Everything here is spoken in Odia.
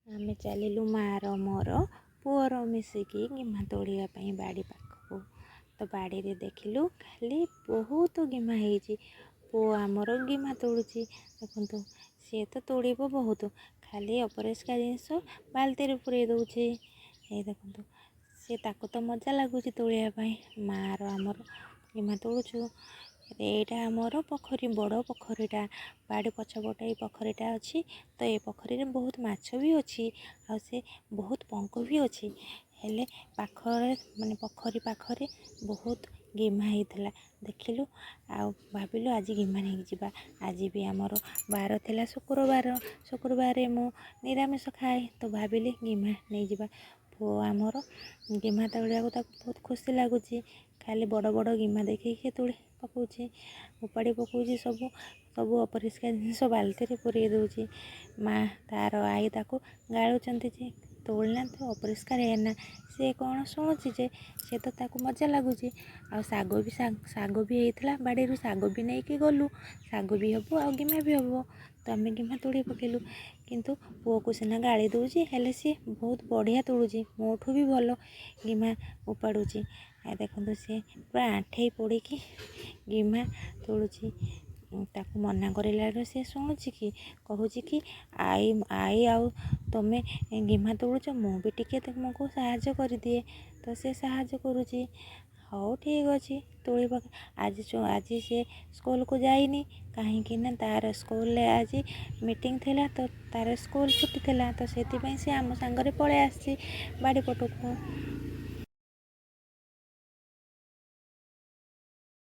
ଆମେ ଚାଲିଲୁ ମାଆର ମୋର ପୁଅର ମିଶିକି ଗିମା ତୋଳିବା ପାଇଁ ବାଡ଼ି ପାଖକୁ। ତ ବାଡ଼ିରେ ଦେଖିଲୁ ଖାଲି ବହୁତ ଗିମା ହେଇଛି। ପୁଅ ଆମର ଗିମା ତୋଳୁଛି। ଦେଖନ୍ତୁ ସିଏ ତ ତୋଳିବ ବହୁତ, ଖାଲି ଅପରିଷ୍କାର ଜିନିଷ ବାଲ୍ଟିରେ ପୁରେଇ ଦେଉଛି। ଏଇ ଦେଖନ୍ତୁ ସିଏ, ତାକୁ ତ ମଜା ଲାଗୁଛି ତୋଳିବା ପାଇଁ। ମାଆର ଆମର ଗିମା ତୋଳୁଛୁ। ଏଇଟା ଆମର ପୋଖରୀ, ବଡ଼ ପୋଖରୀଟା। ବାଡ଼ି ପଛପଟେ ଏଇ ପୋଖରୀଟା ଅଛି। ତ ଏ ପୋଖରୀରେ ବହୁତ ମାଛ ବି ଅଛି, ଆଉ ସେ ବହୁତ ପଙ୍କ ବି ଅଛି। ହେଲେ ପାଖରେ ମାନେ ପୋଖରୀ ପାଖରେ ବହୁତ ଗିମା ହେଇଥିଲା। ଦେଖିଲୁ ଆଉ ଭାବିଲୁ ଆଜି ଗିମା ନେଇକି ଯିବା। ଆଜି ବି ଆମର ବାର ଥିଲା, ଶୁକ୍ରବାରରେ ମୁଁ ନିରାମିଷ ଖାଏ, ତ ଭାବିଲି ଗିମା ନେଇଯିବା। ପୁଅ ଆମର ଗିମା ତୋଳିବାକୁ ତାକୁ ବହୁତ ଖୁସି ଲାଗୁଛି। ଖାଲି ବଡ଼ ବଡ଼ ଗିମା ଦେଖିକି ତୋଳି ପକାଉଛି, ଉପାଡ଼ି ପକାଉଛି। ସବୁ ଅପରିଷ୍କାର ଜିନିଷ ବାଲ୍ଟିରେ ପୁରେଇ ଦେଉଛି। ମା ତାର ଆଈ ତାକୁ ଗାଳୁଛନ୍ତି ଯେ ତୋଳିନା, ତୁ ଅପରିଷ୍କାର ହେନା। ସେ କ'ଣ ଶୁଣୁଛି ଯେ, ସେ ତ ତାକୁ ମଜା ଲାଗୁଛି। ଆଉ ଶାଗ ବି ହେଇଥିଲା ବାଡ଼ିରୁ, ଶାଗ ବି ନେଇକି ଗଲୁ। ଶାଗ ବି ହବ ଆଉ ଗିମା ବି ହବ। ତ ଆମେ ଗିମା ତୋଳି ପକେଇଲୁ। କିନ୍ତୁ ପୁଅକୁ ସିନା ଗାଳି ଦେଉଛି, ହେଲେ ସିଏ ବହୁତ ବଢ଼ିଆ ତୋଳୁଛି। ମୋଠୁ ବି ଭଲ ଗିମା ଉପାଡ଼ୁଛି। ଦେଖନ୍ତୁ ସିଏ ପୁରା ଆଣ୍ଠେଇ ପଡ଼ିକି ଗିମା ତୋଳୁଛି। ତାକୁ ମନା କରିଲାରୁ ସେ ଶୁଣୁଛି କି, କହୁଛି କି ଆଈ ଆଉ ତମେ ଗିମା ତୋଳୁଛ, ମୁଁ ବି ଟିକେ ତୁମକୁ ସାହାଯ୍ୟ କରିଦିଏ। ତ ସେ ସାହାଯ୍ୟ କରୁଛି। ହଉ ଠିକ୍ ଅଛି, ତୋଳିବା। ଆଜି ସେ ସ୍କୁଲକୁ ଯାଇନି, କାହିଁକି ନା ତାର ସ୍କୁଲରେ ଆଜି ମିଟିଂ ଥିଲା। ତ ତାର ସ୍କୁଲ ଛୁଟି ଥିଲା, ତ ସେଥିପାଇଁ ସେ ଆମ ସାଙ୍ଗରେ ପଳେଇ ଆସିଛି ବାଡ଼ି ପଟକୁ।